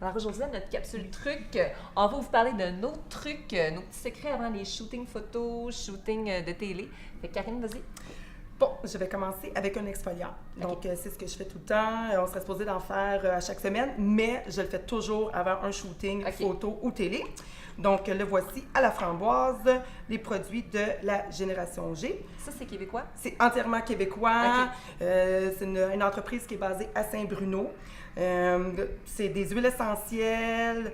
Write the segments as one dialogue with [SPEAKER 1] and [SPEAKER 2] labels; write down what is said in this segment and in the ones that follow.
[SPEAKER 1] Alors aujourd'hui, dans notre capsule truc, on va vous parler de nos trucs, nos petits secrets avant les shootings photos, shootings de télé. Fait que Karine, vas-y.
[SPEAKER 2] Bon, je vais commencer avec un exfoliant. Donc, c'est ce que je fais tout le temps. On serait supposé d'en faire à chaque semaine, mais je le fais toujours avant un shooting photo ou télé. Donc, le voici à la framboise, les produits de la Génération G.
[SPEAKER 1] Ça, c'est québécois?
[SPEAKER 2] C'est entièrement québécois. C'est une entreprise qui est basée à Saint-Bruno. C'est des huiles essentielles,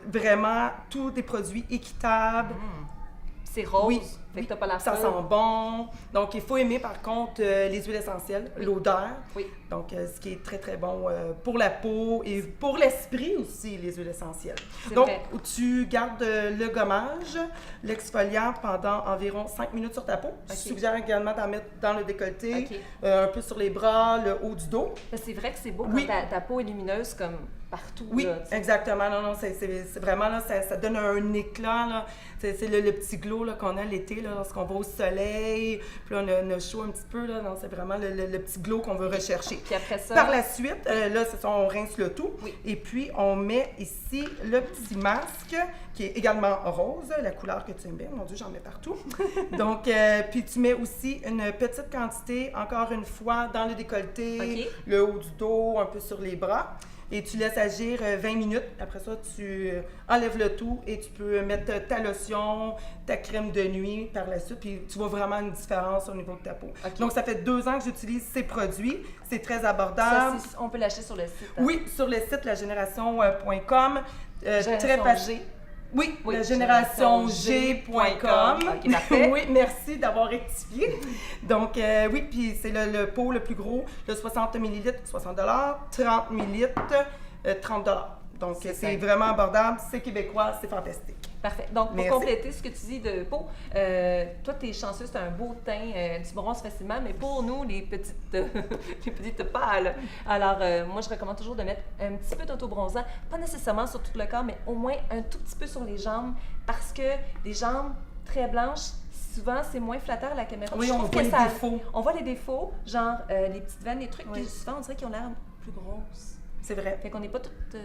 [SPEAKER 2] vraiment tous des produits équitables.
[SPEAKER 1] C'est rose,
[SPEAKER 2] oui,
[SPEAKER 1] fait que t'as pas la
[SPEAKER 2] ça
[SPEAKER 1] peau.
[SPEAKER 2] sent bon. Donc, il faut aimer par contre les huiles essentielles, l'odeur.
[SPEAKER 1] Oui.
[SPEAKER 2] Donc, ce qui est très, très bon pour la peau et pour l'esprit aussi, les huiles essentielles. Donc,
[SPEAKER 1] vrai.
[SPEAKER 2] tu gardes le gommage, l'exfoliant pendant environ 5 minutes sur ta peau. Je suggère également d'en mettre dans le décolleté, un peu sur les bras, le haut du dos.
[SPEAKER 1] C'est vrai que c'est beau quand ta peau est lumineuse comme partout.
[SPEAKER 2] Oui,
[SPEAKER 1] là,
[SPEAKER 2] exactement. Non, c'est vraiment, là, ça donne un éclat, là. C'est le petit glow là, qu'on a l'été, là, lorsqu'on va au soleil, puis là, on a chaud un petit peu, là. Non, c'est vraiment le petit glow qu'on veut rechercher.
[SPEAKER 1] Puis après ça...
[SPEAKER 2] Par la suite, là, c'est ça, on rince le tout.
[SPEAKER 1] Oui.
[SPEAKER 2] Et puis, on met ici le petit masque, qui est également rose, la couleur que tu aimes bien. Mon Dieu, j'en mets partout. Donc, puis tu mets aussi une petite quantité, encore une fois, dans le décolleté, le haut du dos, un peu sur les bras. Et tu laisses agir 20 minutes. Après ça, tu enlèves le tout et tu peux mettre ta lotion, ta crème de nuit par la suite. Puis tu vois vraiment une différence au niveau de ta peau. Donc, ça fait 2 ans que j'utilise ces produits. C'est très abordable.
[SPEAKER 1] Ça, on peut l'acheter sur le site. Hein?
[SPEAKER 2] Oui, sur le site lagénération.com.
[SPEAKER 1] Très facile.
[SPEAKER 2] Oui, lagénérationg.com.
[SPEAKER 1] OK, parfait.
[SPEAKER 2] Oui, merci d'avoir rectifié. Donc, oui, puis c'est le pot le plus gros, le 60 ml, 60 30 ml, 30 Donc, c'est vraiment abordable, c'est québécois, c'est fantastique.
[SPEAKER 1] Parfait. Donc, pour compléter ce que tu dis de peau, toi, tu es chanceuse, tu as un beau teint, tu bronzes facilement, mais pour nous, les petites, les petites pâles, alors moi, je recommande toujours de mettre un petit peu d'autobronzant, pas nécessairement sur tout le corps, mais au moins un tout petit peu sur les jambes, parce que les jambes très blanches, souvent, c'est moins flatteur à la caméra.
[SPEAKER 2] Oui, on voit les défauts.
[SPEAKER 1] On voit les défauts, genre les petites veines, les trucs, puis souvent, on dirait qu'ils ont l'air plus grosses.
[SPEAKER 2] C'est vrai.
[SPEAKER 1] Fait qu'on n'est pas toutes...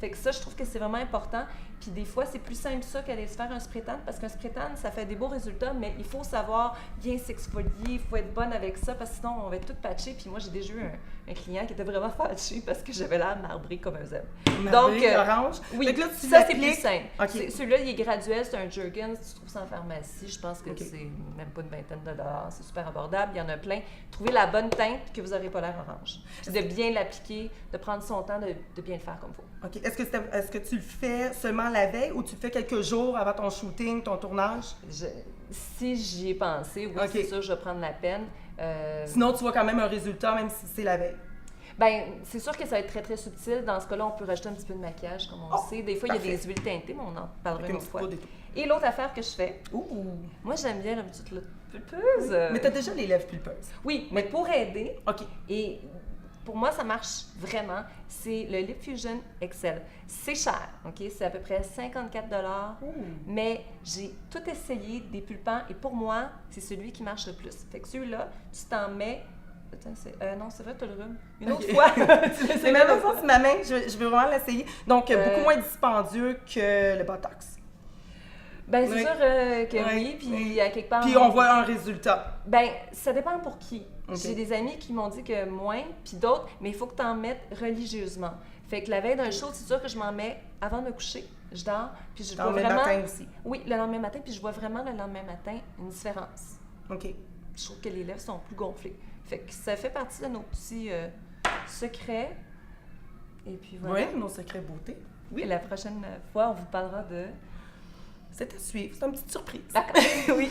[SPEAKER 1] fait que ça, je trouve que c'est vraiment important. Puis des fois, c'est plus simple ça qu'aller se faire un spray tan, parce qu'un spray tan, ça fait des beaux résultats, mais il faut savoir bien s'exfolier, il faut être bonne avec ça, parce que sinon, on va être toutes patchées. Puis moi, j'ai déjà eu un client qui était vraiment fâché parce que j'avais l'air marbré comme un zèbre.
[SPEAKER 2] Donc, orange.
[SPEAKER 1] Oui,
[SPEAKER 2] donc là,
[SPEAKER 1] ça, c'est plus simple. Celui-là, il est graduel, c'est un Jergens, tu trouves ça en pharmacie, je pense que c'est même pas une vingtaine de dollars, c'est super abordable, il y en a plein. Trouvez la bonne teinte que vous n'aurez pas l'air orange. Puis de bien l'appliquer, de prendre son temps, de bien le faire comme il faut.
[SPEAKER 2] OK. Est-ce que tu le fais seulement la veille ou tu le fais quelques jours avant ton shooting, ton tournage?
[SPEAKER 1] Si j'y ai pensé, oui, c'est sûr, je vais prendre la peine.
[SPEAKER 2] Sinon, tu vois quand même un résultat, même si c'est la veille.
[SPEAKER 1] Bien, c'est sûr que ça va être très, très subtil. Dans ce cas-là, on peut rajouter un petit peu de maquillage, comme on sait. Des fois, il y a des huiles teintées, mais on en parlera une autre fois. Et l'autre affaire que je fais, moi, j'aime bien la petite pulpeuse.
[SPEAKER 2] Mais tu as déjà les lèvres pulpeuses.
[SPEAKER 1] Oui, mais pour aider, et pour moi, ça marche vraiment, c'est le Lip Fusion Excel. C'est cher, OK? C'est à peu près 54 $, mais j'ai tout essayé des pulpants et pour moi, c'est celui qui marche le plus. Fait que celui-là, tu t'en mets... Attends, non, c'est vrai, tu as le rhume. Une autre fois.
[SPEAKER 2] C'est même pas sur ma main, je veux vraiment l'essayer. Donc, beaucoup moins dispendieux que le Botox.
[SPEAKER 1] Bien, c'est sûr que oui, puis à quelque part...
[SPEAKER 2] Puis on voit un résultat.
[SPEAKER 1] Bien, ça dépend pour qui. J'ai des amis qui m'ont dit que moins, puis d'autres, mais il faut que tu en mettes religieusement. Fait que la veille d'un show, c'est sûr que je m'en mets avant de me coucher. Je dors, puis je vois vraiment...
[SPEAKER 2] Le lendemain matin aussi?
[SPEAKER 1] Oui, le lendemain matin, puis je vois vraiment le lendemain matin une différence.
[SPEAKER 2] OK.
[SPEAKER 1] Je trouve que les lèvres sont plus gonflées. Fait que ça fait partie de nos petits secrets. Et puis voilà.
[SPEAKER 2] Oui, nos secrets beauté.
[SPEAKER 1] Oui. Et la prochaine fois, on vous parlera de...
[SPEAKER 2] C'est à suivre. C'est une petite surprise.
[SPEAKER 1] D'accord. Oui.